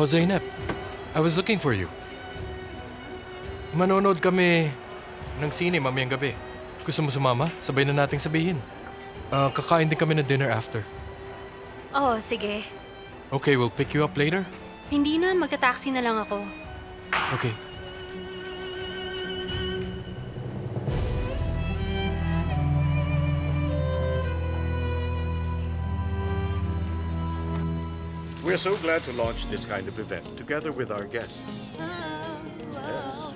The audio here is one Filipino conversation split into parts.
Oh, Zainab, I was looking for you. Manonood kami ng sine mamayang gabi. Gusto mo sumama? Sabay na nating sabihin. Kakain din kami ng dinner after. Oh, sige. Okay, we'll pick you up later? Hindi na, magta-taxi na lang ako. Okay. We're so glad to launch this kind of event together with our guests. Yes.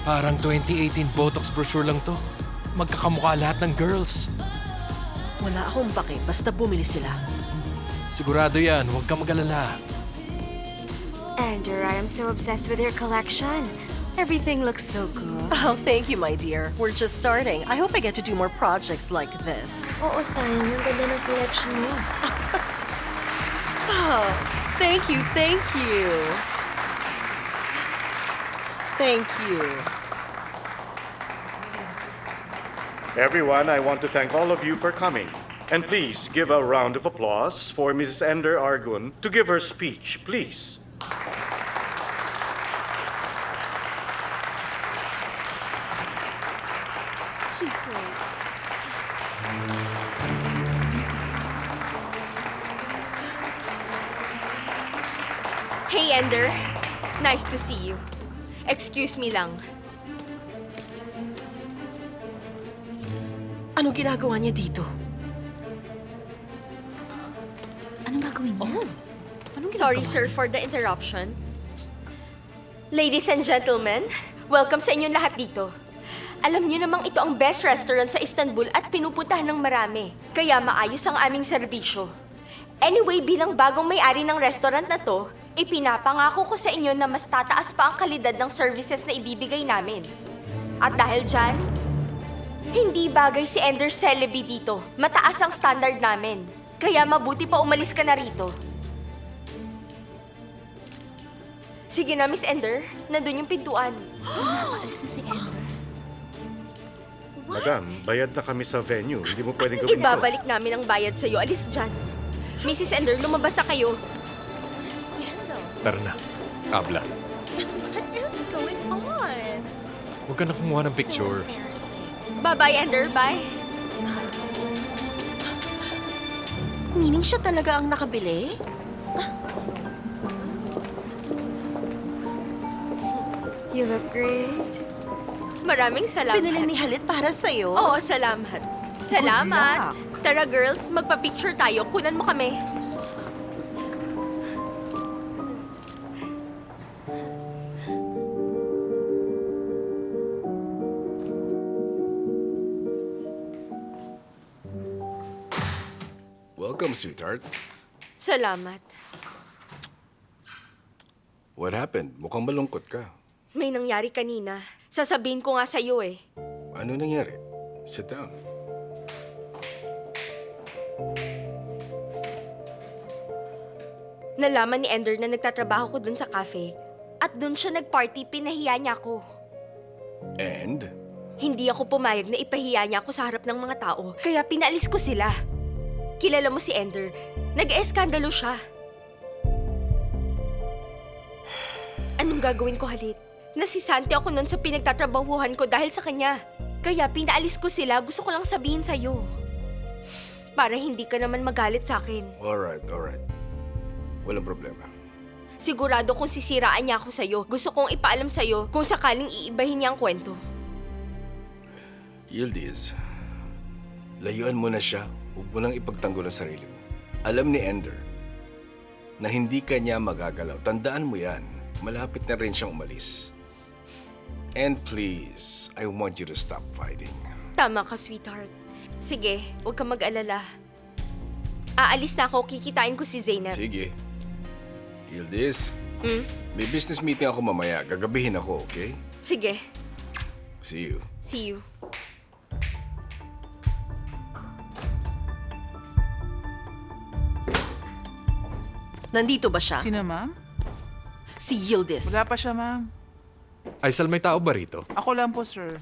Parang 2018 Botox brochure lang to. Magkakamukha lahat ng girls. Wala akong pake, basta bumili sila. Sigurado yan, huwag ka mag-alala. Ender, I am so obsessed with your collection. Everything looks so cool. Oh, thank you, my dear. We're just starting. I hope I get to do more projects like this. Oo, sayang. Ang ganda ng collection mo. Oh, thank you, thank you. Thank you. Everyone, I want to thank all of you for coming. And please give a round of applause for Mrs. Ender Argun to give her speech, please. She's great. Hey, Ender. Nice to see you. Excuse me lang. Anong ginagawa niya dito? Anong gagawin niya? Sorry, sir, for the interruption. Ladies and gentlemen, welcome sa inyong lahat dito. Alam niyo namang ito ang best restaurant sa Istanbul at pinupuntahan ng marami. Kaya maayos ang aming serbisyo. Anyway, bilang bagong may-ari ng restaurant na to, ipinapangako ko sa inyo na mas tataas pa ang kalidad ng services na ibibigay namin. At dahil dyan, hindi bagay si Ender Celebi dito. Mataas ang standard namin. Kaya mabuti pa umalis ka na rito. Sige na, Miss Ender. Nandun yung pintuan. Alis na si Ender. Madam, bayad na kami sa venue. Hindi mo pwedeng gawin ito. Ibabalik namin ang bayad sa'yo. Alis dyan. Mrs. Ender, lumabas na kayo. Tara na. Abla. What is going on? Huwag ka na kumuha ng picture. Bye-bye, Ender. Bye. Meaning siya talaga ang nakabili? You look great. Maraming salamat. Pinili ni Halit para sa'yo? Oo, salamat. Salamat. Good Tara, girls. Magpa-picture tayo. Kunan mo kami. Welcome, sweetheart. Salamat. What happened? Mukhang malungkot ka. May nangyari kanina. Sasabihin ko nga sa'yo eh. Ano nangyari? Sit down. Nalaman ni Ender na nagtatrabaho ko dun sa cafe. At dun siya nag-party, pinahiya niya ako. And? Hindi ako pumayag na ipahiya niya ako sa harap ng mga tao. Kaya pinaalis ko sila. Kilala mo si Ender. Nag-eskandalo siya. Anong gagawin ko, Halit? Nasisante ako nun sa pinagtatrabahuhan ko dahil sa kanya. Kaya pinaalis ko sila, gusto ko lang sabihin sa'yo. Para hindi ka naman magalit sa akin. Alright. Walang problema. Sigurado kung sisiraan niya ako sa'yo, gusto kong ipaalam sa'yo kung sakaling iibahin niya ang kwento. Yildiz, layuan mo na siya. Huwag mo nang ipagtanggol ang sarili mo. Alam ni Ender na hindi ka niya magagalaw. Tandaan mo yan. Malapit na rin siyang umalis. And please, I want you to stop fighting. Tama ka, sweetheart. Sige, huwag kang mag-alala. Aalis na ako, kikitain ko si Zainab. Sige. Yildiz, Hmm? may business meeting ako mamaya. Gagabihin ako, okay? Sige, See you. see you. Nandito ba siya? Sino, ma'am? Si Yildiz. Wala pa siya, ma'am. Aisel, may tao ba rito? Ako lang po, sir.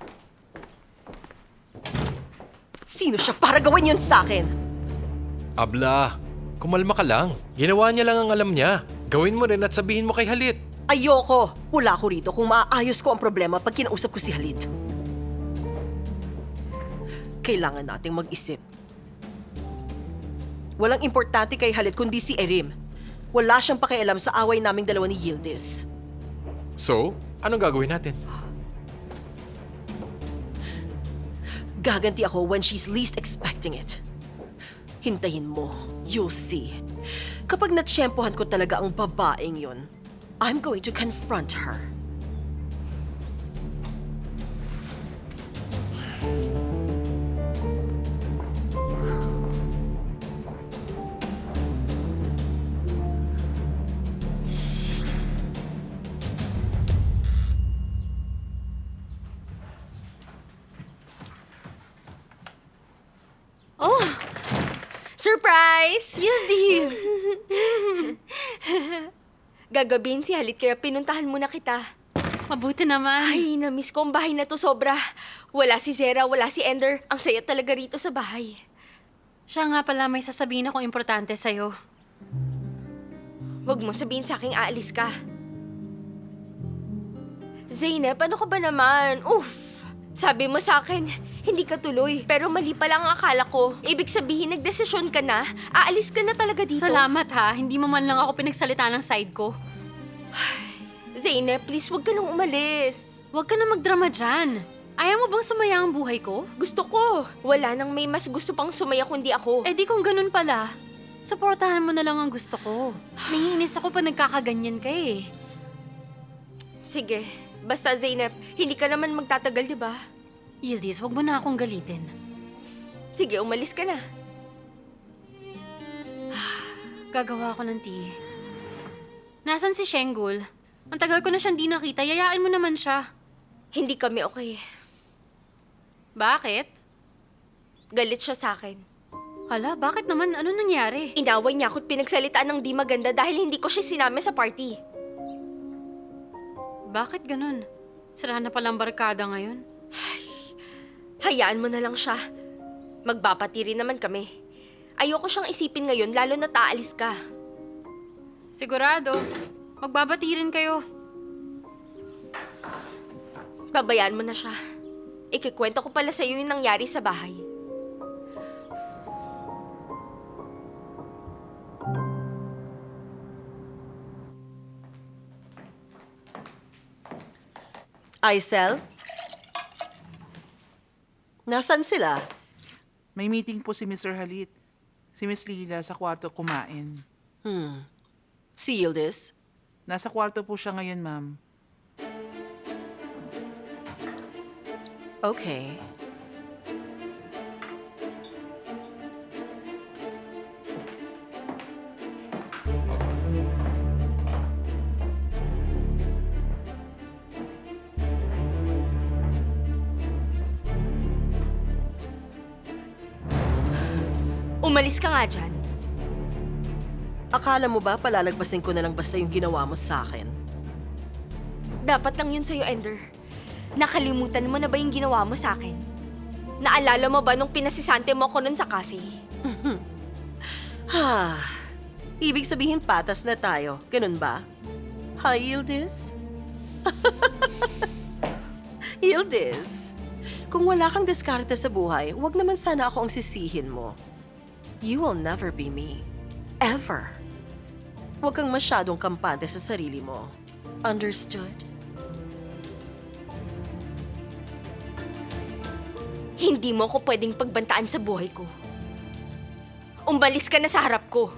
Sino siya para gawin yun sa akin? Abla, kumalma ka lang. Ginawa niya lang ang alam niya. Gawin mo rin at sabihin mo kay Halit. Ayoko! Wala ko rito kung maaayos ko ang problema pag kinausap ko si Halit. Kailangan nating mag-isip. Walang importante kay Halit kundi si Erim. Wala siyang pakialam sa away naming dalawa ni Yildiz. So, anong gagawin natin? Gaganti ako when she's least expecting it. Hintayin mo. You'll see. Kapag natsyempohan ko talaga ang babaeng yun, I'm going to confront her. Oh, Surprise! Yildiz! Gagabihin si Halit kaya pinuntahan muna kita. Mabuti naman. Ay, namiss ko ang bahay na to sobra. Wala si Zera, wala si Ender. Ang saya talaga rito sa bahay. Siya nga pala may sasabihin akong importante sa'yo. Huwag mo sabihin sa aking aalis ka. Zainab, ano ka ba naman? Uff! Sabi mo sa akin, hindi ka tuloy. Pero mali pala ang akala ko. Ibig sabihin, nagdesisyon ka na? Aalis ka na talaga dito? Salamat ha, hindi mo man lang ako pinagsalita ng side ko. Zainab, please, huwag ka nang umalis. Huwag ka na magdrama dyan. Ayaw mo bang sumaya ang buhay ko? Gusto ko. Wala nang may mas gusto pang sumaya kundi ako. Eh di kung ganun pala, supportahan mo na lang ang gusto ko. Naiinis ako pa nagkakaganyan ka eh. Sige, basta Zainab, hindi ka naman magtatagal, di ba? Yildiz, huwag mo na akong galitin. Sige, umalis ka na. Gagawa ako ng tea. Nasaan si Shenggul? Ang tagal ko na siyang di nakita, yayaan mo naman siya. Hindi kami okay. Bakit? Galit siya sa akin. Hala, bakit naman? Ano nangyari? Inaway niya ako't pinagsalitaan ng di maganda dahil hindi ko siya sinama sa party. Bakit ganun? Sira na palang barkada ngayon. Hayaan mo na lang siya. Magbabati rin naman kami. Ayoko siyang isipin ngayon lalo na aalis ka. Sigurado. Magbabati rin kayo. Babayaan mo na siya. Ikikwento ko pala sa iyo yung nangyari sa bahay. Aisel? Nasaan sila? May meeting po si Mr. Halit. Si Miss Lila sa kwarto kumain. Si Yildiz? Nasa kwarto po siya ngayon, ma'am. Okay. Umalis ka nga dyan. Akala mo ba palalagpasin ko na lang basta yung ginawa mo sa akin? Dapat lang yun sa'yo, Ender. Nakalimutan mo na ba yung ginawa mo sa akin? Naalala mo ba nung pinasisante mo ako nun sa cafe? Ibig sabihin patas na tayo. Ganun ba? Hi, Yildiz? Yildiz, kung wala kang diskarte sa buhay, wag naman sana ako ang sisihin mo. You will never be me. Ever. Huwag kang masyadong kampante sa sarili mo. Understood? Hindi mo ako pwedeng pagbantaan sa buhay ko. Umalis ka na sa harap ko.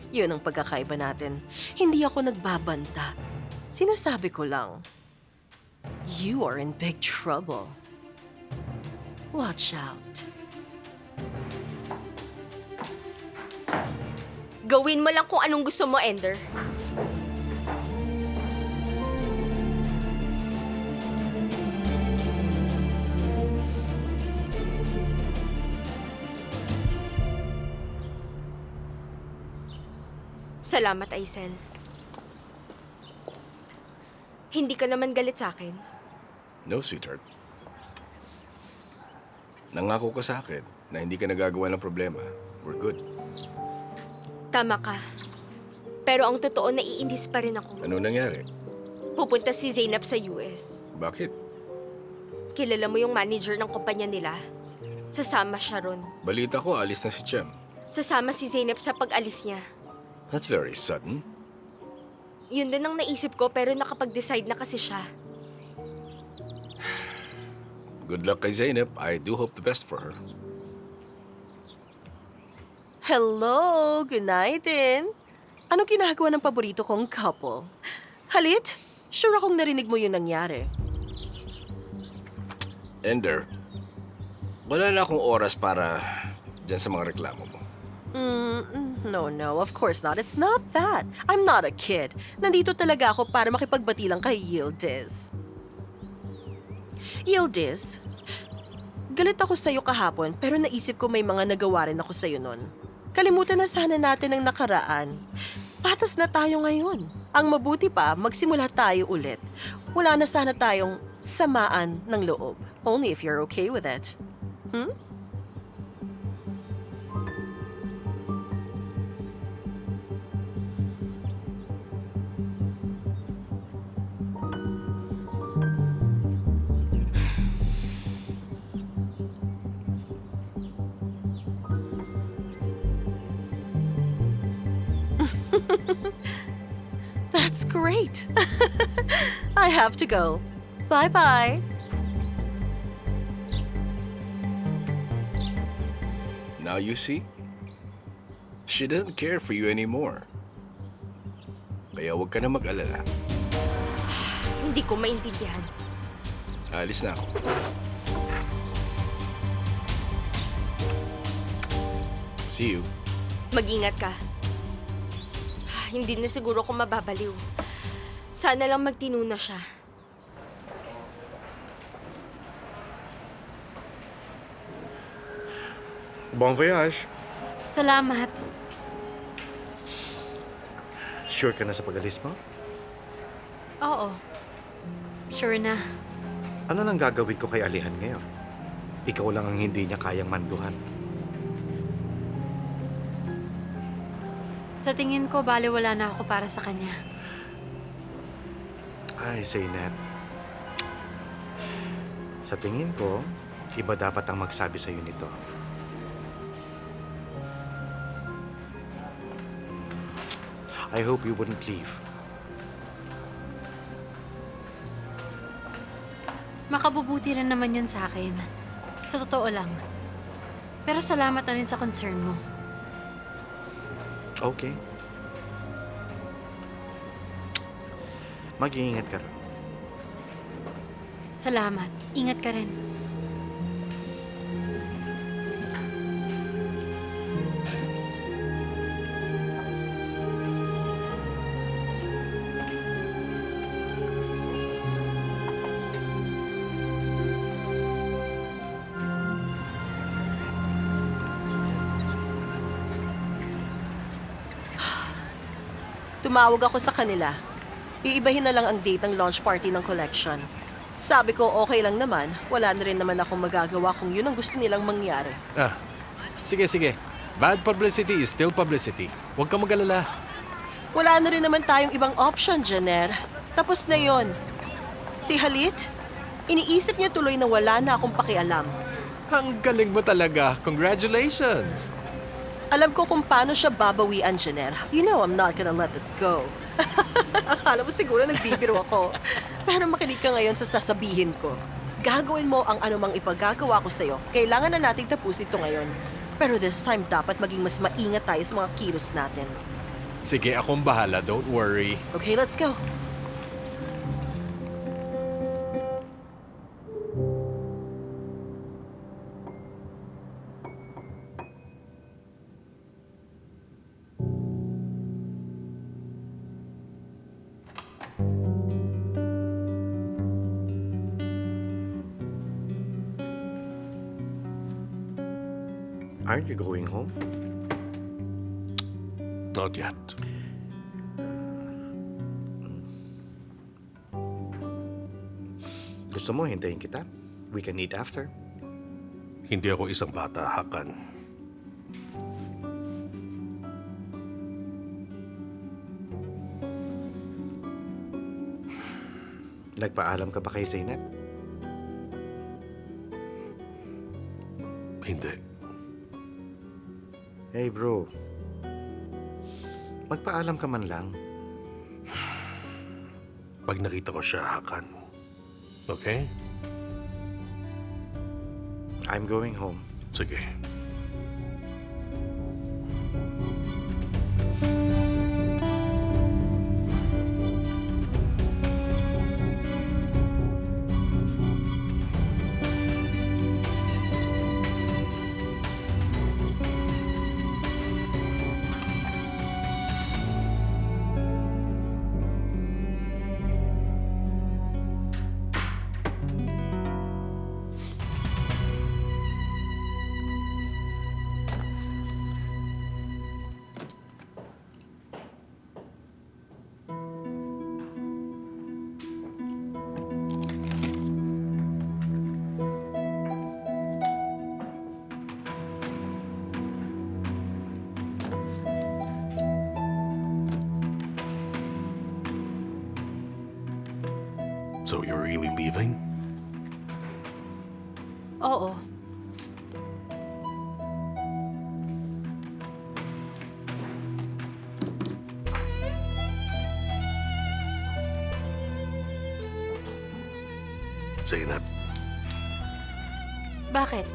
Yun ang pagkakaiba natin. Hindi ako nagbabanta. Sinasabi ko lang, you are in big trouble. Watch out. Gawin mo lang kung anong gusto mo, Ender. Salamat, Aisel. Hindi ka naman galit sa akin. No, sweetheart. Nangako ka sa akin na hindi ka nagagawa ng problema. We're good. Tama ka. Pero ang totoo, naiinis pa rin ako. Ano nangyari? Pupunta si Zainab sa US. Bakit? Kilala mo yung manager ng kumpanya nila? Sasama siya ron. Balita ko, alis na si Chem. Sasama si Zainab sa pag-alis niya. That's very sudden. Yun din ang naisip ko pero nakapag-decide na kasi siya. Good luck kay Zainab. I do hope the best for her. Hello, good night din. Anong ginagawa ng paborito kong couple? Halit, sure akong narinig mo yung nangyari. Ender, wala na akong oras para dyan sa mga reklamo mo. No, of course not. It's not that. I'm not a kid. Nandito talaga ako para makipagbati lang kay Yildiz. Yildiz, galit ako sa'yo kahapon pero naisip ko may mga nagawa rin ako sa'yo nun. Kalimutan na sana natin ang nakaraan. Patas na tayo ngayon. Ang mabuti pa, magsimula tayo ulit. Wala na sana tayong samaan ng loob. Only if you're okay with it. That's great. I have to go. Bye-bye. Now you see? She doesn't care for you anymore. Kaya huwag ka na mag-alala. Hindi ko maintindihan. Alis na ako. See you. Mag-ingat ka. Hindi na siguro ako mababaliw. Sana lang magtino na siya. Bon voyage. Salamat. Sure ka na sa pag-alis mo? Oo. Sure na. Ano nang gagawin ko kay Alihan ngayon? Ikaw lang ang hindi niya kayang manduhan. Sa tingin ko, baliwala na ako para sa kanya. Ay, Zainab. Sa tingin ko, iba dapat ang magsabi sa'yo nito. I hope you wouldn't leave. Makabubuti rin naman yun sa akin. Sa totoo lang. Pero salamat na rin sa concern mo. Okay. Mag-iingat ka rin. Salamat. Ingat ka rin. Tumawag ako sa kanila. Iibahin na lang ang date ng launch party ng collection. Sabi ko okay lang naman, wala na rin naman akong magagawa kung yun ang gusto nilang mangyari. Sige. Bad publicity is still publicity. Huwag kang mag-alala. Wala na rin naman tayong ibang option, Jenner. Tapos na yon. Si Halit, iniisip niya tuloy na wala na akong pakialam. Ang galing mo talaga. Congratulations! Alam ko kung paano siya babawian, Jenner. You know I'm not gonna let this go. Akala mo siguro nagbibiro ako. Pero makinig ka ngayon sa sasabihin ko. Gagawin mo ang anumang ipagagawa ko sa'yo. Kailangan na nating tapusin ito ngayon. Pero this time, dapat maging mas maingat tayo sa mga kilos natin. Sige, akong bahala. Don't worry. Okay, let's go. Aren't you going home? Not yet. Gusto mo, hintayin kita? We can eat after. Hindi ako isang bata, Hakan. Nagpaalam ka ba kay Zainab? Hindi. Hey bro, magpaalam ka man lang. Pag nakita ko siya, Hakan. Okay? I'm going home. Sige. So you're really leaving? Oo. Zainab, Bakit?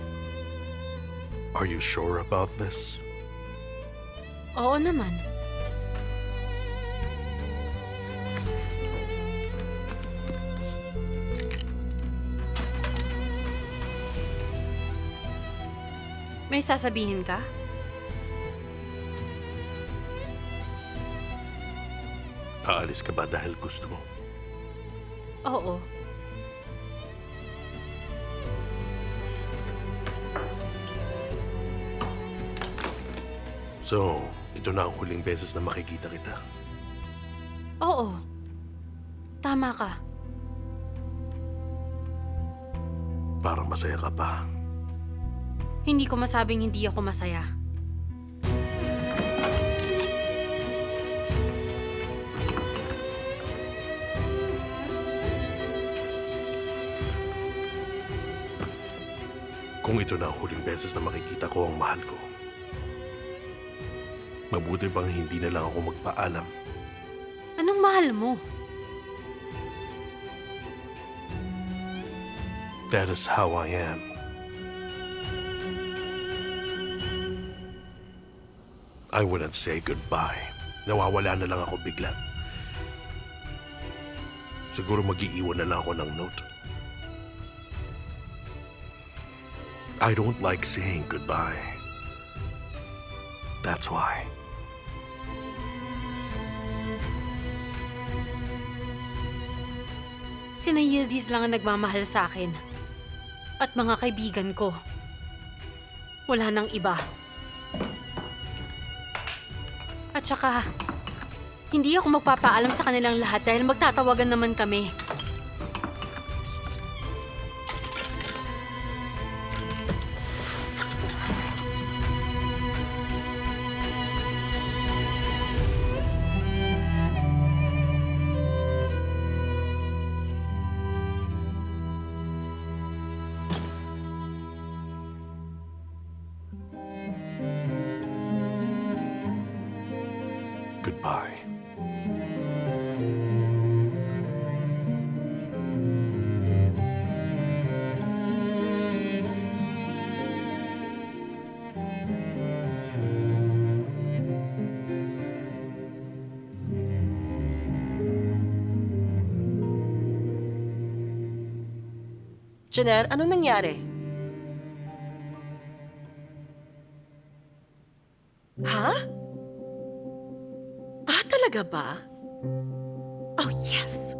are you sure about this? Oo naman. May sasabihin ka? Aalis ka ba dahil gusto mo? Oo. So, ito na ang huling beses na makikita kita. Oo. Tama ka. Parang masaya ka pa. Hindi ko masabing hindi ako masaya. Kung ito na ang huling beses na makikita ko ang mahal ko, mabuti bang hindi na lang ako magpaalam? Anong mahal mo? That is how I am. I wouldn't say goodbye. Nawawala na lang ako bigla. Siguro mag-iiwan na lang ako ng note. I don't like saying goodbye. That's why. Sina Yildiz lang ang nagmamahal sa akin. At mga kaibigan ko. Wala nang iba. At saka, hindi ako magpapaalam sa kanilang lahat dahil magtatawagan naman kami. Goodbye. Jenner, anong nangyari? Ha? Talaga ba? Oh, yes!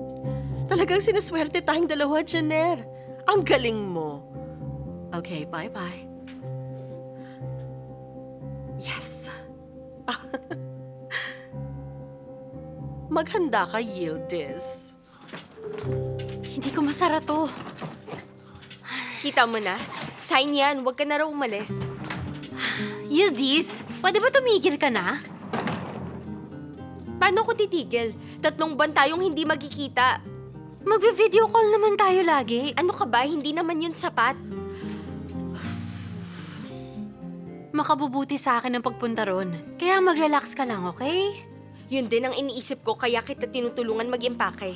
Talagang sinaswerte tayong dalawa, Jenner. Ang galing mo. Okay, bye-bye. Maghanda ka, Yildiz. Hindi ko masara to. Kita mo na? Sign yan, huwag ka na raw umalis. Yildiz, pwede ba tumigil ka na? Paano ko titigil? 3 buwan tayong hindi magkikita. Magbe-video call naman tayo lagi. Ano ka ba? Hindi naman yun sapat. Makabubuti sa akin ang pagpunta ron. Kaya mag-relax ka lang, okay? Yun din ang iniisip ko kaya kita tinutulungan mag-impake.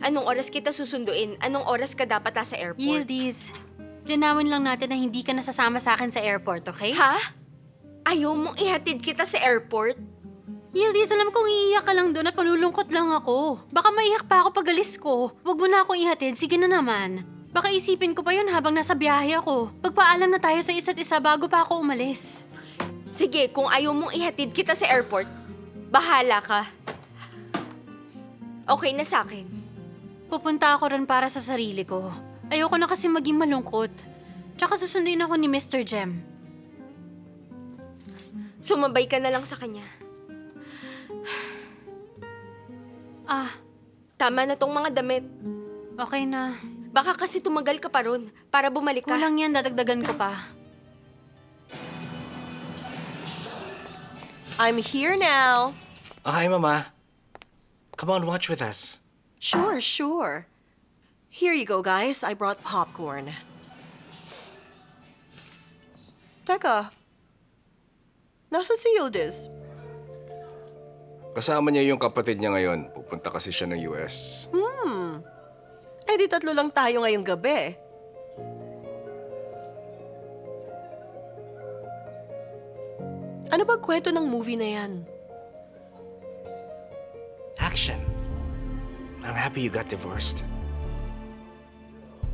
Anong oras kita susunduin? Anong oras ka dapat nasa airport? Yildiz, linawin lang natin na hindi ka nasasama sa akin sa airport, okay? Ha? Ayaw mong ihatid kita sa airport? Yildiz, alam kong iiyak ka lang doon at malulungkot lang ako. Baka maiyak pa ako pag alis ko. Huwag mo na akong ihatid, sige na naman. Baka isipin ko pa yun habang nasa biyahe ako. Pagpaalam na tayo sa isa't isa bago pa ako umalis. Sige, kung ayaw mong ihatid kita sa airport, bahala ka. Okay na sa akin. Pupunta ako ron para sa sarili ko. Ayoko na kasi maging malungkot. Tsaka susunduin ako ni Mr. Jem. Sumabay ka na lang sa kanya. Tama na tong mga damit. Okay na. Baka kasi tumagal ka pa ron para bumalik ka. Kulang yan, dadagdagan ko pa. I'm here now. Oh, hi, Mama. Come on, watch with us. Sure, sure. Here you go, guys. I brought popcorn. Teka. Nasaan si Yildiz? Kasama niya yung kapatid niya ngayon. Pupunta kasi siya ng US. Eh di 3 lang tayo ngayong gabi. Ano ba kwento ng movie na yan? Action. I'm happy you got divorced.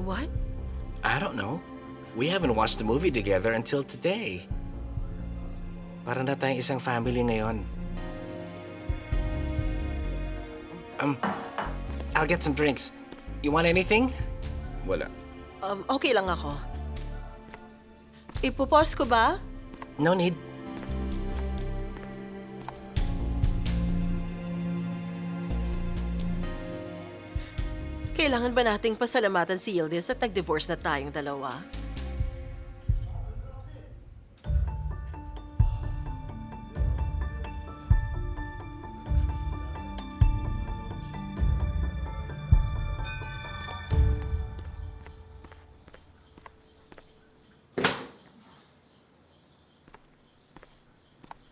What? I don't know. We haven't watched the movie together until today. Para na tayong isang family ngayon. I'll get some drinks. You want anything? Wala. Okay lang ako. Ipupos ko ba? No need. Kailangan ba nating pasalamatan si Yildiz at nag-divorce na tayong dalawa?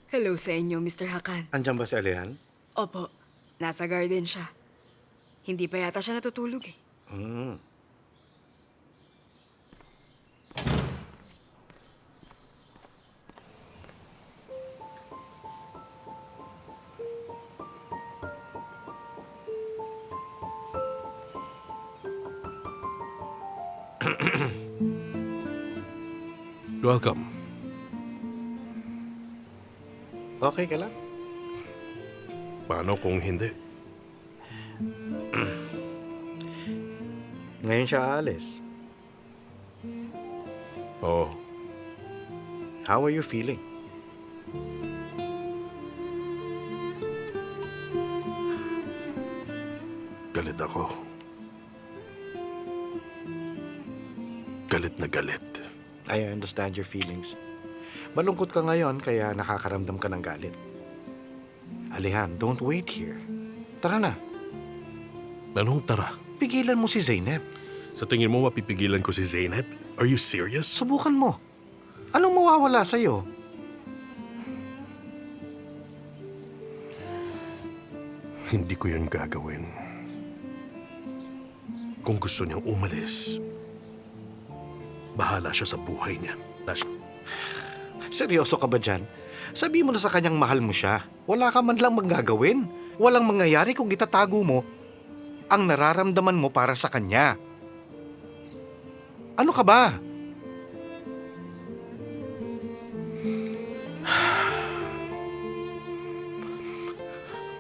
Hello sa inyo, Mr. Hakan. Andiyan ba si Alian? Opo, nasa garden siya. Hindi pa yata siya natutulog eh. Welcome. Okay ka lang? Paano kung hindi? Ngayon siya aalis. Oh, How are you feeling? galit ako. Galit na galit. I understand your feelings. Malungkot ka ngayon kaya nakakaramdam ka ng galit. Alihan, don't wait here. Tara na, Anong tara? pigilan mo si Zeynep. Sa tingin mo mapipigilan ko si Zeynep? Are you serious? Subukan mo. Anong mawawala sa'yo? Hindi ko yun gagawin. Kung gusto niyang umalis, bahala siya sa buhay niya. Seryoso ka ba dyan? Sabi mo na sa kanyang mahal mo siya. Wala ka man lang magagawin. Walang mangyayari kung itatago mo ang nararamdaman mo para sa kanya. Ano ka ba?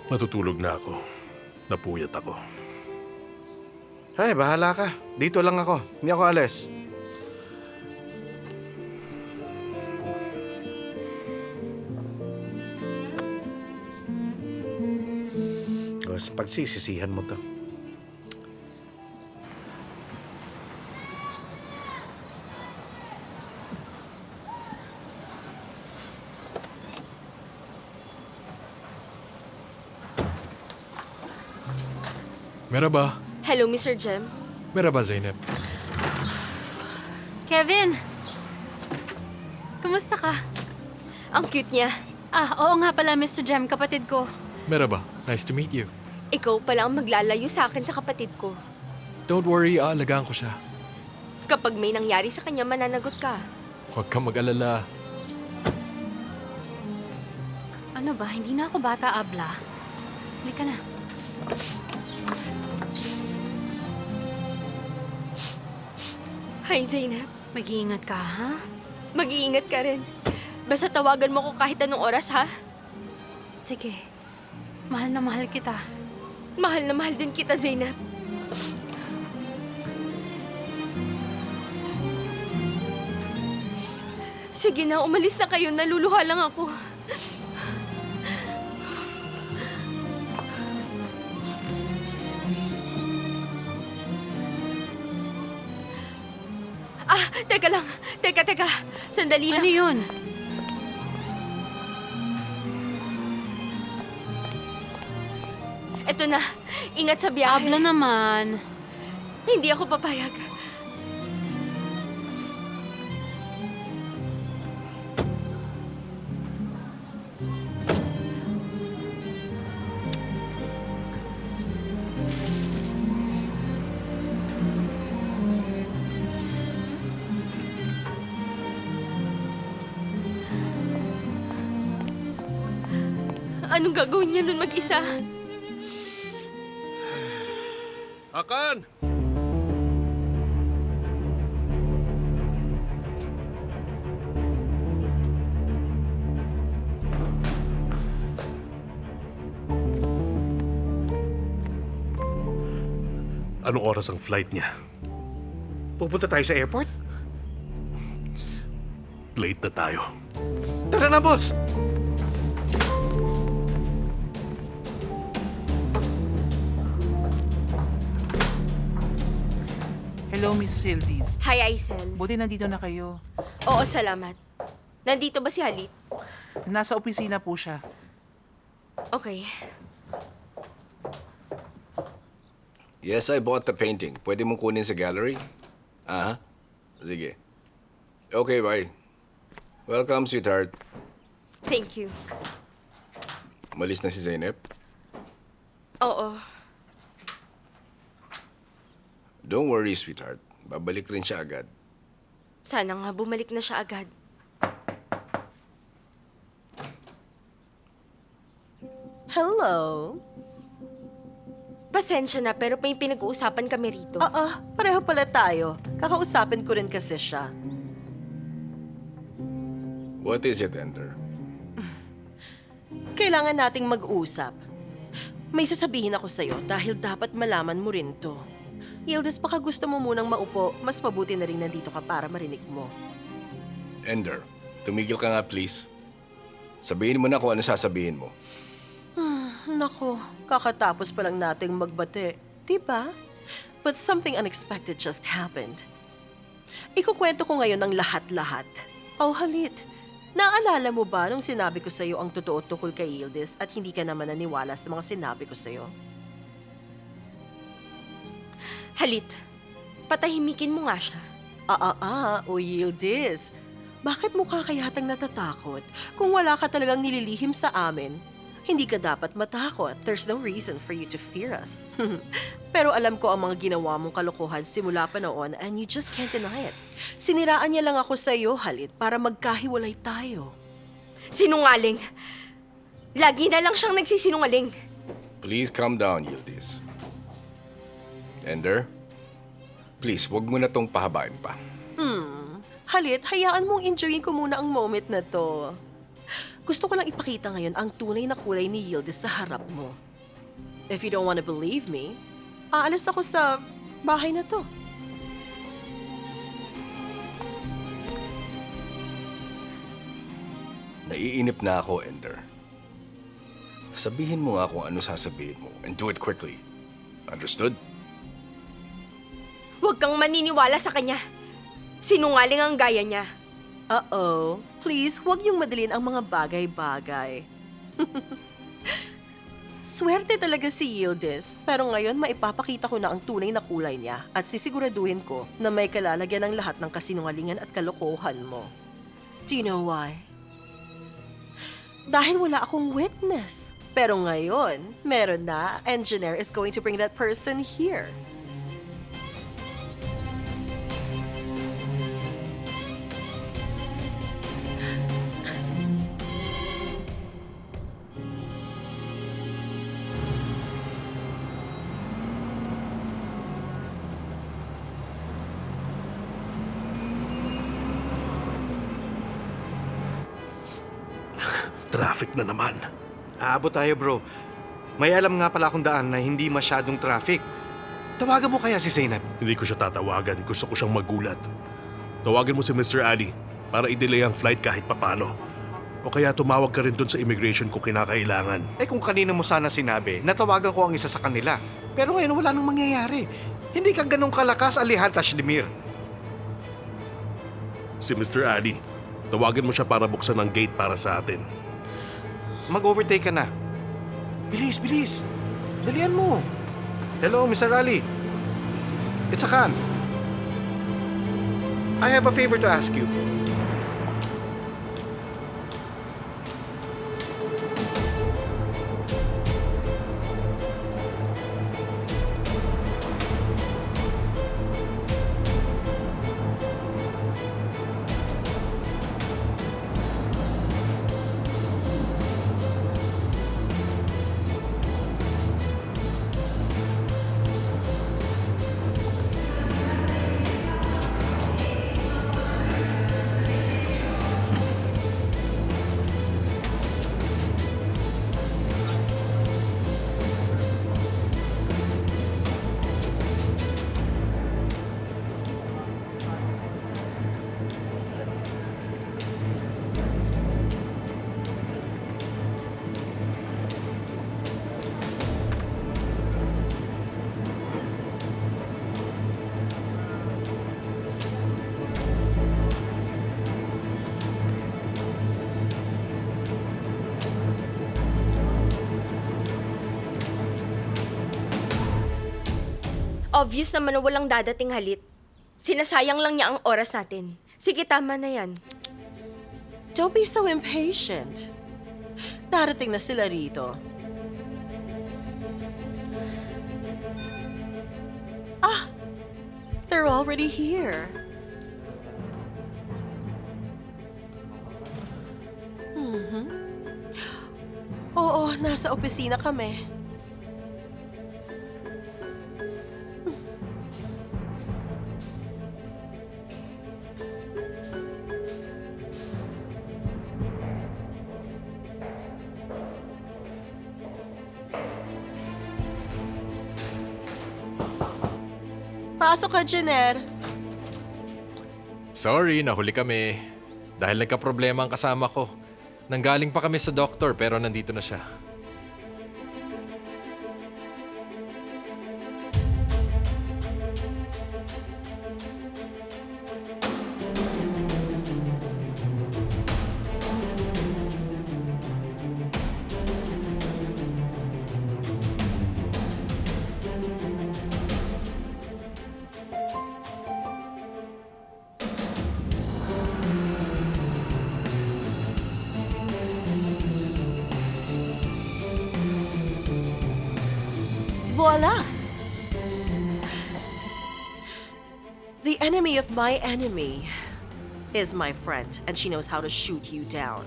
Matutulog na ako. Napuyat ako. Ay, bahala ka. Dito lang ako. Hindi ako alis. Tapos pagsisisihan mo to. Merhaba. Hello, Mr. Jem. Merhaba, Zeynep. Kevin! Kumusta ka? Ang cute niya. Oo nga pala, Mr. Jem, kapatid ko. Merhaba. Nice to meet you. Ikaw pala ang maglalayo sa akin sa kapatid ko. Don't worry, aalagaan ko siya. Kapag may nangyari sa kanya, mananagot ka. Huwag kang mag-alala. Ano ba, hindi na ako bata, Abla. Halika na. Hi, Zainab. Mag-iingat ka, ha? Mag-iingat ka rin. Basta tawagan mo ko kahit anong oras, ha? Sige. Mahal na mahal kita. Mahal na mahal din kita, Zainab. Sige na, umalis na kayo. Naluluha lang ako. Teka lang. Teka. Sandali lang. Ano yun? Eto na. Ingat sa biyahe. Abla naman. Hindi ako papayag. Anong gagawin niya nun mag-isa? Akan! Anong oras ang flight niya? Pupunta tayo sa airport? Late na tayo. Tara na, boss! Hello, Miss Hildes. Hi, Aisel. Buti nandito na kayo. Oo, salamat. Nandito ba si Halit? Nasa opisina po siya. Okay. Yes, I bought the painting. Pwede mong kunin sa gallery? Aha. Sige. Okay, bye. Welcome, sweetheart. Thank you. Malis na si Zeynep. Oo. Don't worry, sweetheart. Babalik rin siya agad. Sana nga bumalik na siya agad. Hello? Pasensya na, pero may pinag-uusapan kami rito. Pareho pala tayo. Kakausapin ko rin kasi siya. What is it, Ender? Kailangan nating mag-usap. May sasabihin ako sa'yo dahil dapat malaman mo rin to. Yildiz, baka gusto mo munang maupo, mas mabuti na rin nandito ka para marinig mo. Ender, tumigil ka nga, please. Sabihin mo na kung ano sasabihin mo. Nako, kakatapos pa lang nating magbate. Diba? But something unexpected just happened. Ikukwento ko ngayon ang lahat-lahat. Oh, Halit. Naalala mo ba nung sinabi ko sa'yo ang totoo tukol kay Yildiz at hindi ka naman naniwala sa mga sinabi ko sa'yo? Halit, patahimikin mo nga siya. Yildiz. Bakit mukha ka yatang natatakot? Kung wala ka talagang nililihim sa amin, hindi ka dapat matakot. There's no reason for you to fear us. Pero alam ko ang mga ginawa mong kalokohan simula pa noon and you just can't deny it. Siniraan niya lang ako sa iyo, Halit, para magkahiwalay tayo. Sinungaling. Lagi na lang siyang nagsisinungaling. Please calm down, Yildiz. Ender, please, wag mo na tong pahabain pa. Halit, hayaan mong enjoyin ko muna ang moment na to. Gusto ko lang ipakita ngayon ang tunay na kulay ni Yildiz sa harap mo. If you don't want to believe me, aalis ako sa bahay na to. Naiinip na ako, Ender. sabihin mo nga kung ano sasabihin mo and do it quickly. Understood? Huwag kang maniniwala sa kanya. Sinungaling ang gaya niya. Uh-oh. Please, huwag yung madalin ang mga bagay-bagay. Swerte talaga si Yildiz, pero ngayon maipapakita ko na ang tunay na kulay niya at sisiguraduhin ko na may kalalagyan ng lahat ng kasinungalingan at kalokohan mo. Do you know why? Dahil wala akong witness. Pero ngayon, meron na, and Jenner is going to bring that person here. Traffic na naman. Aabot tayo, bro. May alam nga pala akong daan na hindi masyadong traffic. Tawagan mo kaya si Zainab? Hindi ko siya tatawagan. Gusto ko siyang magulat. Tawagan mo si Mr. Ali para i-delay ang flight kahit papano. O kaya tumawag ka rin dun sa immigration kung kinakailangan. Eh kung kanina mo sana sinabi, natawagan ko ang isa sa kanila. Pero ngayon wala nang mangyayari. Hindi ka ganong kalakas, Alihan Tashdemir. Si Mr. Ali, tawagan mo siya para buksan ang gate para sa atin. Mag-overtake ka na. Bilis, bilis. Dalian mo. Hello, Mr. Ali. It's a Khan. I have a favor to ask you. Obvious naman na walang dadating halit. Sinasayang lang niya ang oras natin. Sige, tama na yan. Don't be so impatient. Darating na sila rito. Ah! They're already here. Oo, nasa opisina kami. Pasok ka, Jenner. Sorry, nahuli kami. Dahil nagka-problema ang kasama ko. Nanggaling pa kami sa doktor pero nandito na siya. Voila! The enemy of my enemy is my friend, and she knows how to shoot you down.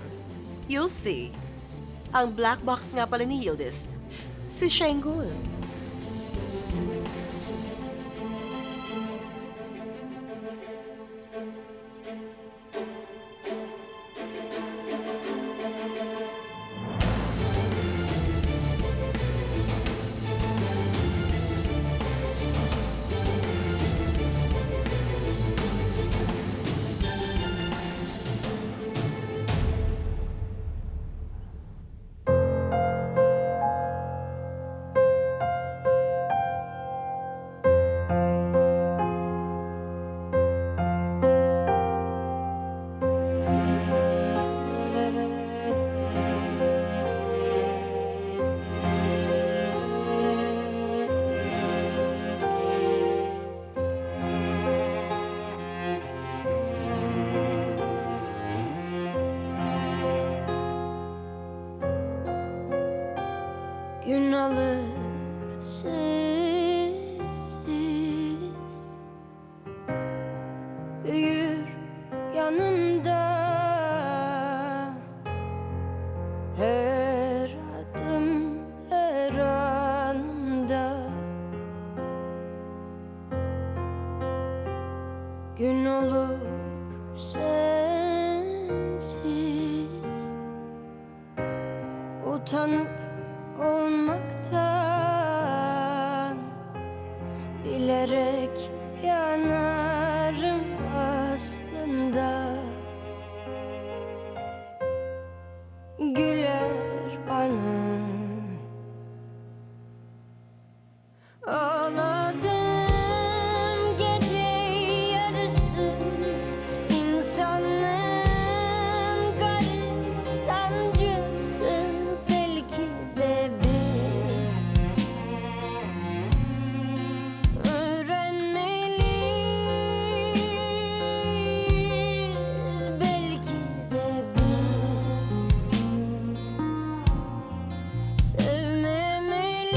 You'll see. Ang black box nga pala ni Yildiz, si Shengul. Gün alır sessiz, büyür yanımda. Her adım, her anımda. Gün olur sensiz, utanıp olmaktan bilerek yanarım aslında. Güler bana. Ağladım gece yarısı, insanlığın garip sancısı. Belki de biz öğrenmeliyiz. Belki de biz sevmemeliyiz.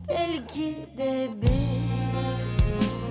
belki de biz.